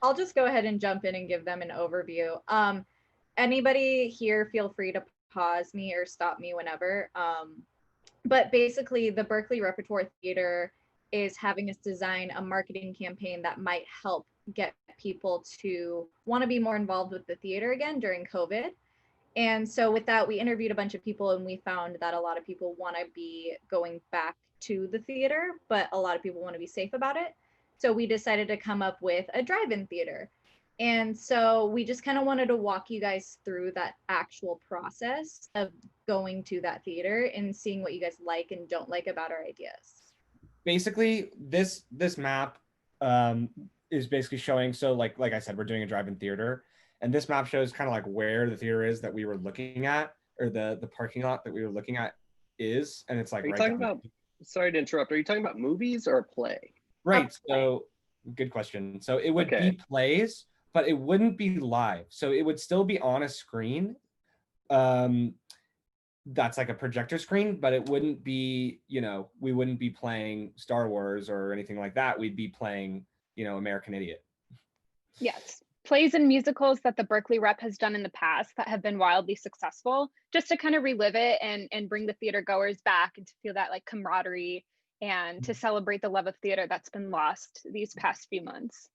I'll just go ahead and jump in and give them an overview. Anybody here, feel free to pause me or stop me whenever. But basically, the Berkeley Repertoire Theater is having us design a marketing campaign that might help get people to want to be more involved with the theater again during COVID. And so with that, we interviewed a bunch of people and we found that a lot of people want to be going back to the theater, but a lot of people want to be safe about it. So we decided to come up with a drive-in theater. And so we just kind of wanted to walk you guys through that actual process of going to that theater and seeing what you guys like and don't like about our ideas. Basically, this map is basically showing, so like I said, we're doing a drive-in theater, and this map shows kind of like where the theater is that we were looking at, or the parking lot that we were looking at is, and it's like Are you right talking down about, sorry to interrupt, are you talking about movies or a play? right. So good question. So it would be plays, but it wouldn't be live. So it would still be on a screen. That's like a projector screen, but it wouldn't be, we wouldn't be playing Star Wars or anything like that. We'd be playing, American Idiot. Yes. Plays and musicals that the Berkeley Rep has done in the past that have been wildly successful, just to kind of relive it and bring the theater goers back and to feel that like camaraderie and to celebrate the love of theater that's been lost these past few months.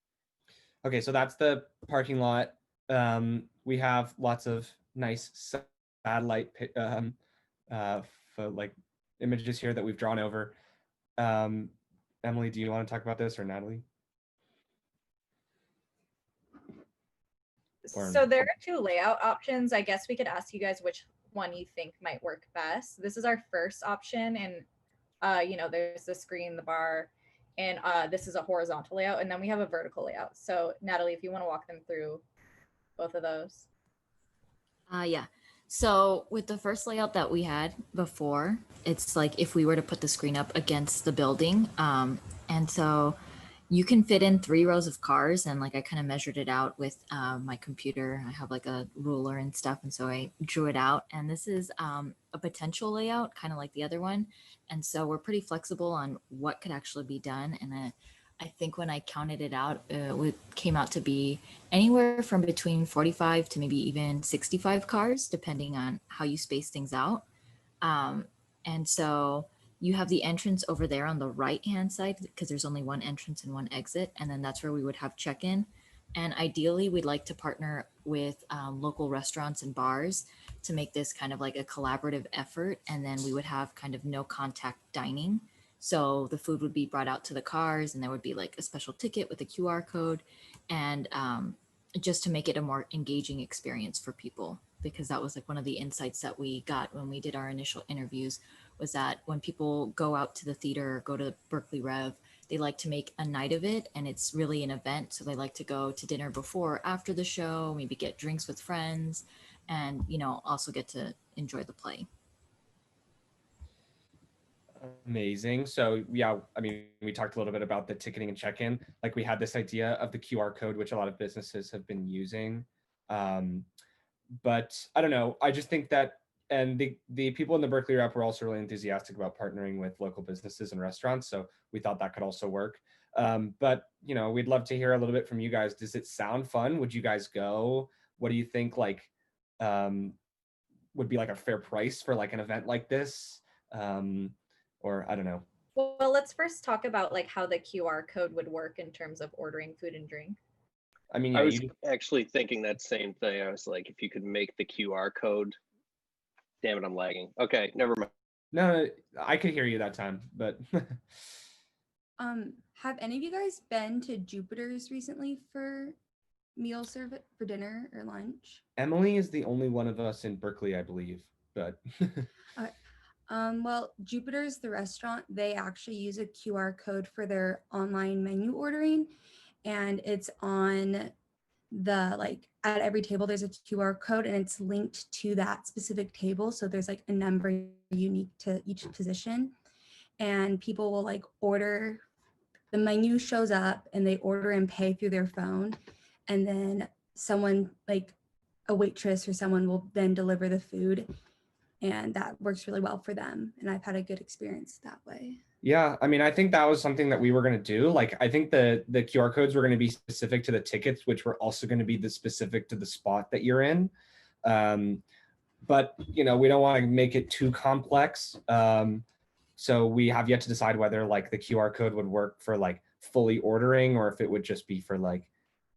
Okay, so that's the parking lot. We have lots of nice satellite like images here that we've drawn over. Emily, do you want to talk about this, or Natalie? So there are two layout options. I guess we could ask you guys which one you think might work best. This is our first option, and there's the screen, the bar, and this is a horizontal layout, and then we have a vertical layout. So Natalie, if you want to walk them through both of those. Yeah. So with the first layout that we had before, it's like if we were to put the screen up against the building, and so you can fit in 3 rows of cars, and like I kind of measured it out with my computer. I have like a ruler and stuff, and so I drew it out. And this is a potential layout, kind of like the other one. And so we're pretty flexible on what could actually be done. And I think when I counted it out, it came out to be anywhere from between 45 to maybe even 65 cars, depending on how you space things out. And so you have the entrance over there on the right-hand side because there's only one entrance and one exit. And then that's where we would have check-in. And ideally, we'd like to partner with local restaurants and bars to make this kind of like a collaborative effort. And then we would have kind of no contact dining. So the food would be brought out to the cars, and there would be like a special ticket with a QR code, and just to make it a more engaging experience for people, because that was like one of the insights that we got when we did our initial interviews, was that when people go out to the theater or go to Berkeley Rev, they like to make a night of it, and it's really an event. So they like to go to dinner before or after the show, maybe get drinks with friends, and also get to enjoy the play. Amazing. So yeah, I mean, we talked a little bit about the ticketing and check-in. Like we had this idea of the QR code, which a lot of businesses have been using. But I don't know. I just think that, and the people in the Berkeley Rep were also really enthusiastic about partnering with local businesses and restaurants. So we thought that could also work. But we'd love to hear a little bit from you guys. Does it sound fun? Would you guys go? What do you think would be like a fair price for like an event like this? Or I don't know. Well, let's first talk about like how the QR code would work in terms of ordering food and drink. I mean, I was actually thinking that same thing. I was like, if you could make the QR code. Damn it, I'm lagging. Okay, never mind. No, I could hear you that time, but. Have any of you guys been to Jupiter's recently for meal service, for dinner or lunch? Emily is the only one of us in Berkeley, I believe, but. Okay. Well, Jupiter's, the restaurant, they actually use a QR code for their online menu ordering, and it's on the, like, at every table there's a QR code, and it's linked to that specific table. So there's like a number unique to each position, and people will like order, the menu shows up and they order and pay through their phone, and then someone, like a waitress or someone, will then deliver the food. And that works really well for them. And I've had a good experience that way. Yeah, I mean, I think that was something that we were going to do. Like, I think the QR codes were going to be specific to the tickets, which were also going to be the specific to the spot that you're in. But you know, we don't want to make it too complex. So we have yet to decide whether like the QR code would work for like fully ordering, or if it would just be for like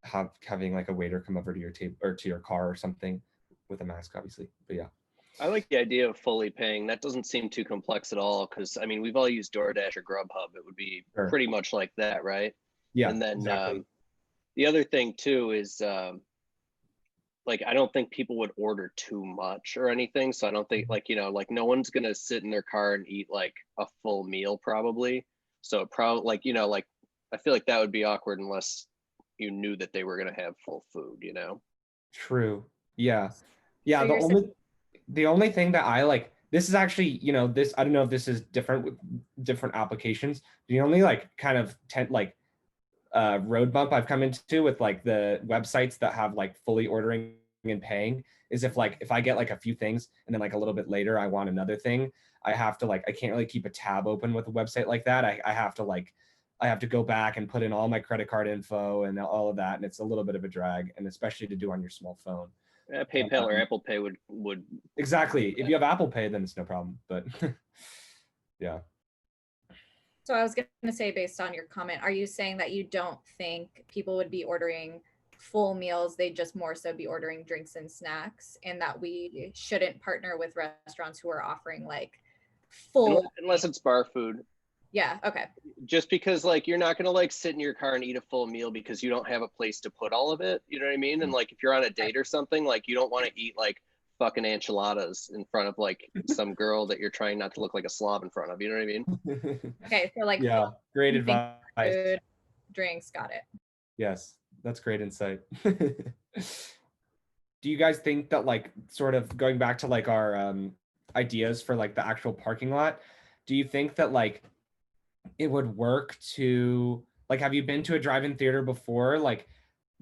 having like a waiter come over to your table or to your car or something with a mask, obviously. But yeah. I like the idea of fully paying. That doesn't seem too complex at all, because I mean, we've all used DoorDash or Grubhub. It would be Sure. pretty much like that, right? Yeah. And then exactly. the other thing too is like, I don't think people would order too much or anything. So I don't think, like, you know, like no one's gonna sit in their car and eat like a full meal probably. So it probably, like, you know, like I feel like that would be awkward unless you knew that they were gonna have full food, you know? True. Yeah. Yeah. So you're saying The only thing that I like, this is actually, you know, this, I don't know if this is different with different applications. The only like kind of road bump I've come into with like the websites that have like fully ordering and paying is if like, if I get like a few things and then like a little bit later, I want another thing, I have to like, I can't really keep a tab open with a website like that. I have to like, I have to go back and put in all my credit card info and all of that. And it's a little bit of a drag, and especially to do on your small phone. PayPal or Apple Pay would Exactly. If you have Apple Pay, then it's no problem. But yeah. So I was going to say, based on your comment, are you saying that you don't think people would be ordering full meals? They'd just more so be ordering drinks and snacks, and that we shouldn't partner with restaurants who are offering like full. unless it's bar food. Yeah. Okay. Just because like you're not gonna like sit in your car and eat a full meal because you don't have a place to put all of it. You know what I mean? And like if you're on a date or something, like you don't want to eat like fucking enchiladas in front of like some girl that you're trying not to look like a slob in front of. You know what I mean? Okay. So like, yeah, great advice. food, drinks. Got it. Yes, that's great insight. Do you guys think that like sort of going back to like our ideas for like the actual parking lot, do you think that like it would work to like, have you been to a drive-in theater before? Like,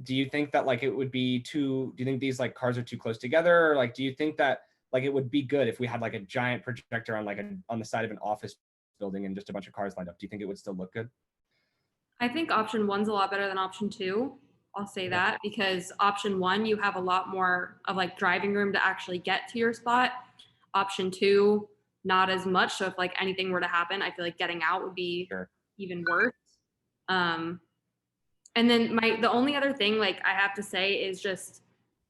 do you think that like it would be too, do you think these like cars are too close together? Or like, do you think that like it would be good if we had like a giant projector on like on the side of an office building and just a bunch of cars lined up? Do you think it would still look good? I think option one's a lot better than option two. I'll say that because option one, you have a lot more of like driving room to actually get to your spot. Option two, not as much. So if like anything were to happen, I feel like getting out would be even worse. And then the only other thing like I have to say is just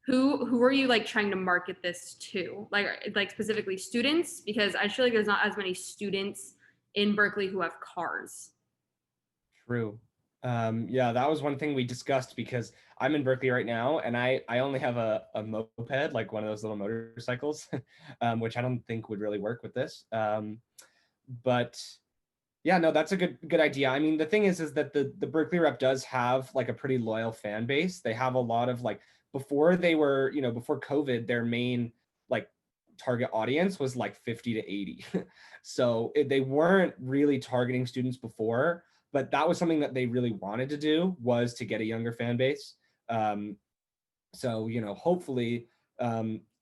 who are you like trying to market this to? Like specifically students, because I feel like there's not as many students in Berkeley who have cars. True. Yeah, that was one thing we discussed because I'm in Berkeley right now and I only have a moped, like one of those little motorcycles, which I don't think would really work with this. But yeah, no, that's a good idea. I mean, the thing is that the Berkeley Rep does have like a pretty loyal fan base. They have a lot of like, before they were, you know, before COVID, their main like target audience was like 50 to 80. So they weren't really targeting students before, but that was something that they really wanted to do, was to get a younger fan base. So, you know, hopefully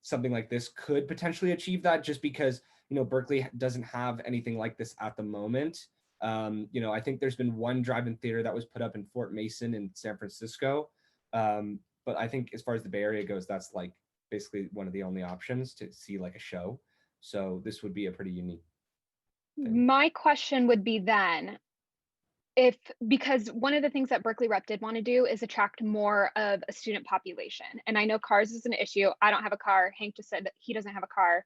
something like this could potentially achieve that, just because, you know, Berkeley doesn't have anything like this at the moment. You know, I think there's been one drive-in theater that was put up in Fort Mason in San Francisco. But I think as far as the Bay Area goes, that's like basically one of the only options to see like a show. So this would be a pretty unique thing. My question would be then, because one of the things that Berkeley Rep did want to do is attract more of a student population. And I know cars is an issue. I don't have a car. Hank just said that he doesn't have a car.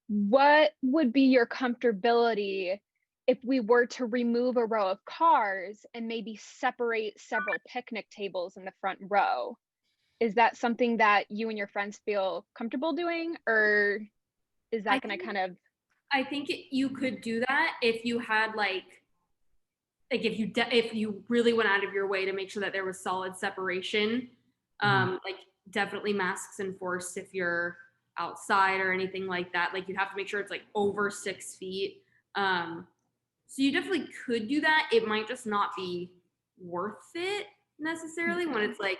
What would be your comfortability if we were to remove a row of cars and maybe separate several picnic tables in the front row? Is that something that you and your friends feel comfortable doing, or is that going to kind of? I think you could do that if you had like if you really went out of your way to make sure that there was solid separation. Like definitely masks enforced if you're outside or anything like that. Like you have to make sure it's like over 6 feet. So you definitely could do that. It might just not be worth it necessarily when it's like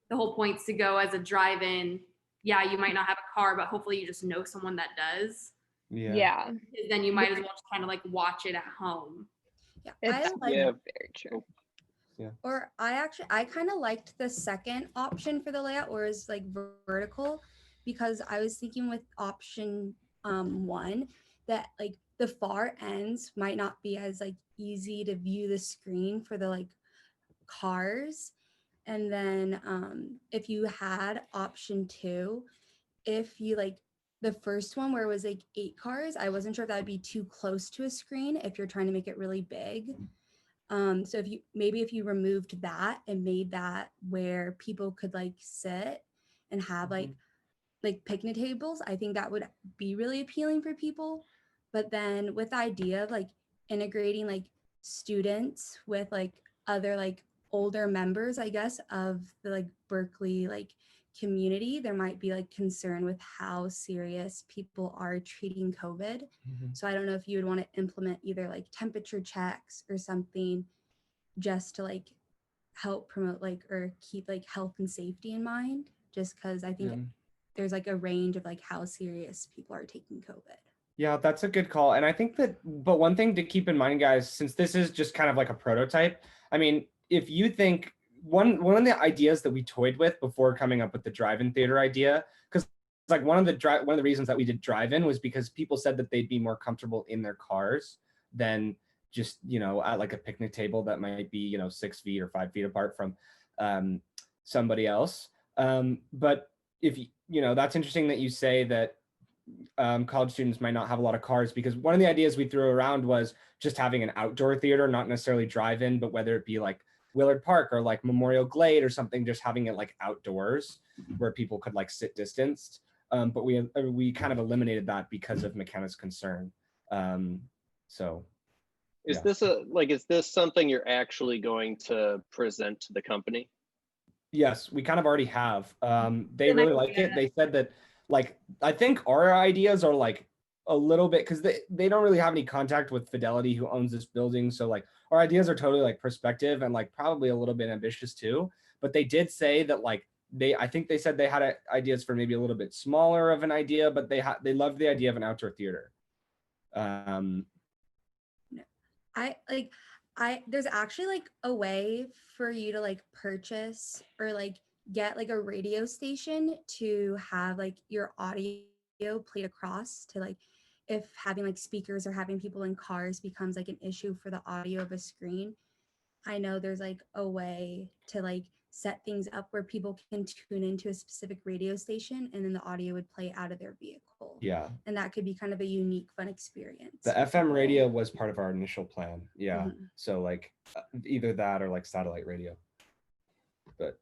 the whole point's to go as a drive-in. Yeah, you might not have a car, but hopefully you just know someone that does. Yeah. Then you might as well just kind of like watch it at home. Yeah, It's I like Yeah. very true. Or I kind of liked the second option for the layout, where it's like vertical, because I was thinking with option one that like the far ends might not be as like easy to view the screen for the like cars. And then if you had option two, if you like the first one where it was like 8 cars, I wasn't sure if that would be too close to a screen if you're trying to make it really big. So if you removed that and made that where people could like sit and have like picnic tables, I think that would be really appealing for people. But then with the idea of like integrating like students with like other like older members, I guess, of the like Berkeley like community, there might be like concern with how serious people are treating COVID. So I don't know if you would want to implement either like temperature checks or something just to like help promote like or keep like health and safety in mind, just because I think there's like a range of like how serious people are taking COVID. Yeah, that's a good call. And I think that, but one thing to keep in mind, guys, since this is just kind of like a prototype, I mean, if you think one of the ideas that we toyed with before coming up with the drive-in theater idea, because like one of the reasons that we did drive-in was because people said that they'd be more comfortable in their cars than just, you know, at like a picnic table that might be, you know, 6 feet or 5 feet apart from somebody else. But if you know, that's interesting that you say that college students might not have a lot of cars, because one of the ideas we threw around was just having an outdoor theater, not necessarily drive-in, but whether it be like Willard Park or like Memorial Glade or something, just having it like outdoors where people could like sit distanced. But we kind of eliminated that because of McKenna's concern. So is this something you're actually going to present to the company? yes, we kind of already have. They Then I- really like it. They said that, like, I think our ideas are like a little bit, because they don't really have any contact with Fidelity, who owns this building. So like our ideas are totally like perspective and like probably a little bit ambitious too. But they did say that like I think they said they had ideas for maybe a little bit smaller of an idea, but they loved the idea of an outdoor theater. There's actually like a way for you to like purchase or like get like a radio station to have like your audio played across to like if having like speakers or having people in cars becomes like an issue for the audio of a screen. I know there's like a way to like set things up where people can tune into a specific radio station and then the audio would play out of their vehicle. Yeah. And that could be kind of a unique, fun experience. The FM radio was part of our initial plan. Yeah. Mhm. So like either that or like satellite radio. But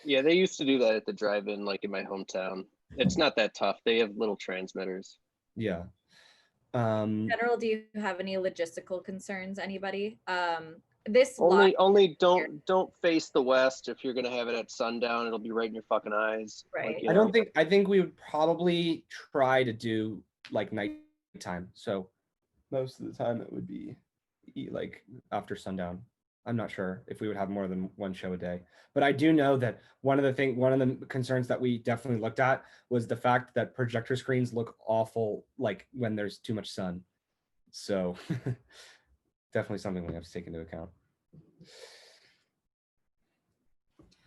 Yeah, they used to do that at the drive-in, like in my hometown. It's not that tough. They have little transmitters. yeah. In general, do you have any logistical concerns, anybody? This lot, Only don't face the west. If you're gonna have it at sundown, it'll be right in your fucking eyes. Right. Like, you I know. think we would probably try to do like nighttime. So most of the time it would be like after sundown. I'm not sure if we would have more than one show a day, but I do know that one of the concerns that we definitely looked at was the fact that projector screens look awful like when there's too much sun. So definitely something we have to take into account.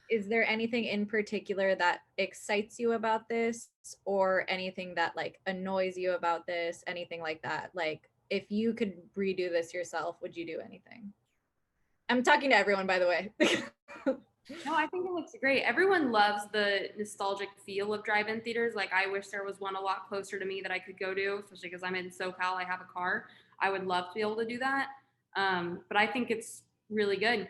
is there anything in particular that excites you about this, or anything that like annoys you about this, anything like that? Like if you could redo this yourself, would you do anything? I'm talking to everyone, by the way. No, I think it looks great. Everyone loves the nostalgic feel of drive-in theaters. Like I wish there was one a lot closer to me that I could go to, especially because I'm in SoCal, I have a car. I would love to be able to do that. But I think it's really good.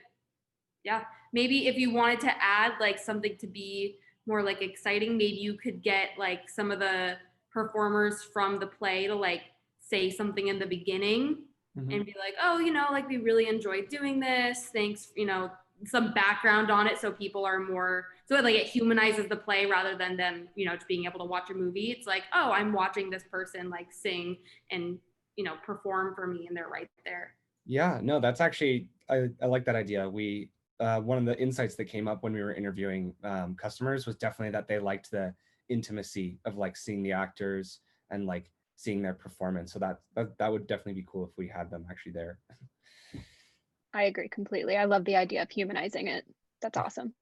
Yeah. Maybe if you wanted to add like something to be more like exciting, maybe you could get like some of the performers from the play to like say something in the beginning and be like, oh, you know, like we really enjoyed doing this. Thanks, you know, some background on it so people are more, so it, like it humanizes the play rather than them, you know, just being able to watch a movie. It's like, oh, I'm watching this person like sing and, you know, perform for me and they're right there. Yeah, no, that's actually, I like that idea. We, one of the insights that came up when we were interviewing customers was definitely that they liked the intimacy of like seeing the actors and like seeing their performance. So that would definitely be cool if we had them actually there. I agree completely. I love the idea of humanizing it. That's awesome.